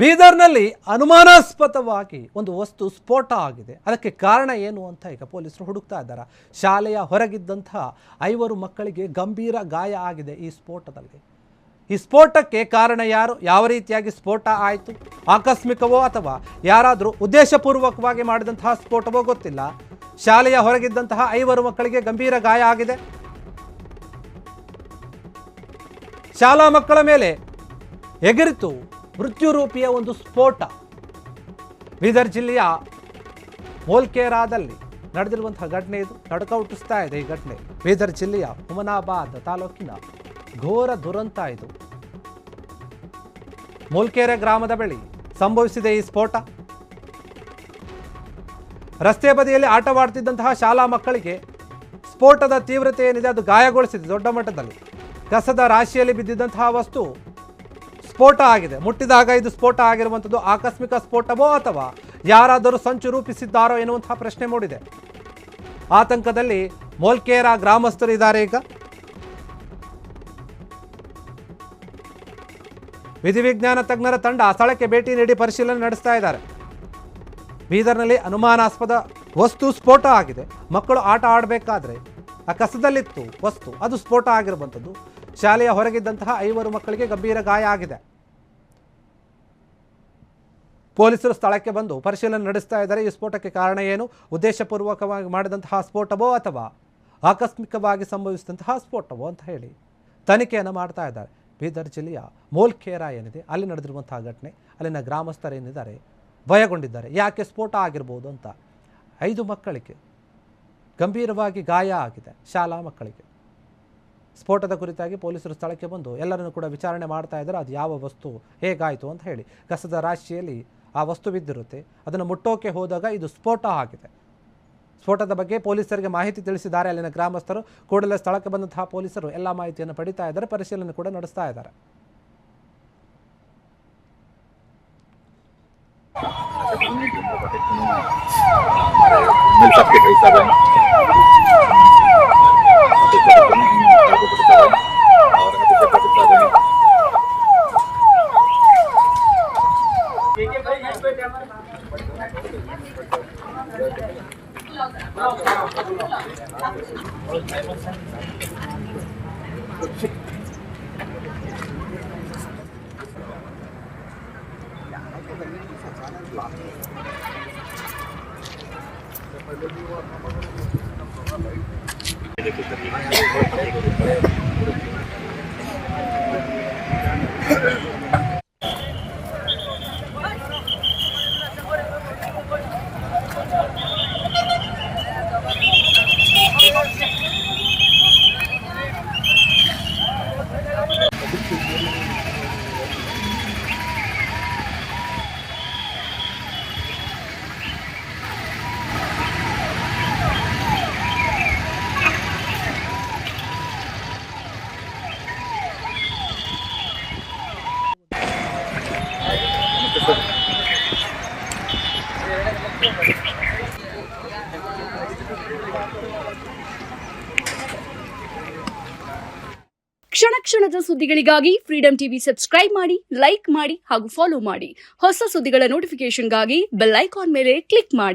ಬೀದರ್ನಲ್ಲಿ ಅನುಮಾನಾಸ್ಪದವಾಗಿ ಒಂದು ವಸ್ತು ಸ್ಫೋಟ ಆಗಿದೆ. ಅದಕ್ಕೆ ಕಾರಣ ಏನು ಅಂತ ಈಗ ಪೊಲೀಸರು ಹುಡುಕ್ತಾ ಇದ್ದಾರೆ. ಶಾಲೆಯ ಹೊರಗಿದ್ದಂತಹ 5 ಮಕ್ಕಳಿಗೆ ಗಂಭೀರ ಗಾಯ ಆಗಿದೆ ಈ ಸ್ಫೋಟದಲ್ಲಿ. ಈ ಸ್ಫೋಟಕ್ಕೆ ಕಾರಣ ಯಾರು, ಯಾವ ರೀತಿಯಾಗಿ ಸ್ಫೋಟ ಆಯಿತು, ಆಕಸ್ಮಿಕವೋ ಅಥವಾ ಯಾರಾದರೂ ಉದ್ದೇಶಪೂರ್ವಕವಾಗಿ ಮಾಡಿದಂತಹ ಸ್ಫೋಟವೋ ಗೊತ್ತಿಲ್ಲ. ಶಾಲೆಯ ಹೊರಗಿದ್ದಂತಹ 5 ಮಕ್ಕಳಿಗೆ ಗಂಭೀರ ಗಾಯ ಆಗಿದೆ. ಶಾಲಾ ಮಕ್ಕಳ ಮೇಲೆ ಎಗರಿತು ಮೃತ್ಯುರೂಪಿಯ ಒಂದು ಸ್ಫೋಟ. ಬೀದರ್ ಜಿಲ್ಲೆಯ ಮೋಲ್ಕೇರಾದಲ್ಲಿ ನಡೆದಿರುವಂತಹ ಘಟನೆ ಇದು. ನಡುಕ ಹುಟ್ಟಿಸ್ತಾ ಇದೆ ಈ ಘಟನೆ. ಬೀದರ್ ಜಿಲ್ಲೆಯ ಹುಮನಾಬಾದ್ ತಾಲೂಕಿನ ಘೋರ ದುರಂತ ಇದು. ಮೋಲ್ಕೇರೆ ಗ್ರಾಮದ ಬಳಿ ಸಂಭವಿಸಿದೆ ಈ ಸ್ಫೋಟ. ರಸ್ತೆ ಬದಿಯಲ್ಲಿ ಆಟವಾಡ್ತಿದ್ದಂತಹ ಶಾಲಾ ಮಕ್ಕಳಿಗೆ ಸ್ಫೋಟದ ತೀವ್ರತೆ ಏನಿದೆ ಅದು ಗಾಯಗೊಳಿಸಿದೆ ದೊಡ್ಡ ಮಟ್ಟದಲ್ಲಿ. ಕಸದ ರಾಶಿಯಲ್ಲಿ ಬಿದ್ದಿದ್ದಂತಹ ವಸ್ತು ಸ್ಫೋಟ ಆಗಿದೆ. ಮುಟ್ಟಿದಾಗ ಇದು ಸ್ಫೋಟ ಆಗಿರುವಂಥದ್ದು ಆಕಸ್ಮಿಕ ಸ್ಫೋಟವೋ ಅಥವಾ ಯಾರಾದರೂ ಸಂಚು ರೂಪಿಸಿದ್ದಾರೋ ಎನ್ನುವಂತಹ ಪ್ರಶ್ನೆ ಮೂಡಿದೆ. ಆತಂಕದಲ್ಲಿ ಮೋಲ್ಕೇರಾ ಗ್ರಾಮಸ್ಥರು ಇದ್ದಾರೆ. ಈಗ ವಿಧಿವಿಜ್ಞಾನ ತಜ್ಞರ ತಂಡ ಸ್ಥಳಕ್ಕೆ ಭೇಟಿ ನೀಡಿ ಪರಿಶೀಲನೆ ನಡೆಸ್ತಾ ಇದ್ದಾರೆ. ಬೀದರ್ನಲ್ಲಿ ಅನುಮಾನಾಸ್ಪದ ವಸ್ತು ಸ್ಫೋಟ ಆಗಿದೆ. ಮಕ್ಕಳು ಆಟ ಆಡಬೇಕಾದ್ರೆ ಆ ಕಸದಲ್ಲಿತ್ತು ವಸ್ತು, ಅದು ಸ್ಫೋಟ ಆಗಿರುವಂಥದ್ದು. ಶಾಲೆಯ ಹೊರಗಿದ್ದಂತಹ 5 ಮಕ್ಕಳಿಗೆ ಗಂಭೀರ ಗಾಯ ಆಗಿದೆ. ಪೊಲೀಸರು ಸ್ಥಳಕ್ಕೆ ಬಂದು ಪರಿಶೀಲನೆ ನಡೆಸ್ತಾ ಇದ್ದಾರೆ. ಈ ಸ್ಫೋಟಕ್ಕೆ ಕಾರಣ ಏನು, ಉದ್ದೇಶಪೂರ್ವಕವಾಗಿ ಮಾಡಿದಂತಹ ಸ್ಫೋಟವೋ ಅಥವಾ ಆಕಸ್ಮಿಕವಾಗಿ ಸಂಭವಿಸಿದಂತಹ ಸ್ಫೋಟವೋ ಅಂತ ಹೇಳಿ ತನಿಖೆಯನ್ನು ಮಾಡ್ತಾ ಇದ್ದಾರೆ. ಬೀದರ್ ಜಿಲ್ಲೆಯ ಮೋಲ್ಕೇರಾ ಏನಿದೆ ಅಲ್ಲಿ ನಡೆದಿರುವಂತಹ ಘಟನೆ, ಅಲ್ಲಿನ ಗ್ರಾಮಸ್ಥರೇನಿದ್ದಾರೆ ಭಯಗೊಂಡಿದ್ದಾರೆ. ಯಾಕೆ ಸ್ಫೋಟ ಆಗಿರ್ಬೋದು ಅಂತ. 5 ಮಕ್ಕಳಿಗೆ ಗಂಭೀರವಾಗಿ ಗಾಯ ಆಗಿದೆ, ಶಾಲಾ ಮಕ್ಕಳಿಗೆ. ಸ್ಫೋಟದ ಕುರಿತಾಗಿ ಪೊಲೀಸರು ಸ್ಥಳಕ್ಕೆ ಬಂದು ಎಲ್ಲರನ್ನು ಕೂಡ ವಿಚಾರಣೆ ಮಾಡ್ತಾ ಇದ್ದಾರೆ. ಅದು ಯಾವ ವಸ್ತು, ಹೇಗಾಯಿತು ಅಂತ ಹೇಳಿ. ಕಸದ ರಾಶಿಯಲ್ಲಿ ಆ ವಸ್ತು ಬಿದ್ದಿರುತ್ತೆ, ಅದನ್ನು ಮುಟ್ಟೋಕೆ ಹೋದಾಗ ಇದು ಸ್ಫೋಟ ಆಗಿದೆ. ಸ್ಫೋಟದ ಬಗ್ಗೆ ಪೊಲೀಸರಿಗೆ ಮಾಹಿತಿ ತಿಳಿಸಿದ್ದಾರೆ ಅಲ್ಲಿನ ಗ್ರಾಮಸ್ಥರು. ಕೂಡಲೇ ಸ್ಥಳಕ್ಕೆ ಬಂದಂತಹ ಪೊಲೀಸರು ಎಲ್ಲ ಮಾಹಿತಿಯನ್ನು ಪಡಿತಾ ಇದ್ದಾರೆ, ಪರಿಶೀಲನೆ ಕೂಡ ನಡೆಸ್ತಾ ಇದ್ದಾರೆ. ಕ್ಷಣ ಕ್ಷಣದ ಸುದ್ದಿಗಳಿಗಾಗಿ ಫ್ರೀಡಂ ಟಿವಿ ಸಬ್ಸ್ಕ್ರೈಬ್ ಮಾಡಿ, ಲೈಕ್ ಮಾಡಿ ಹಾಗೂ ಫಾಲೋ ಮಾಡಿ. ಹೊಸ ಸುದ್ದಿಗಳ ನೋಟಿಫಿಕೇಶನ್ಗಾಗಿ ಬೆಲ್ ಐಕಾನ್ ಮೇಲೆ ಕ್ಲಿಕ್ ಮಾಡಿ.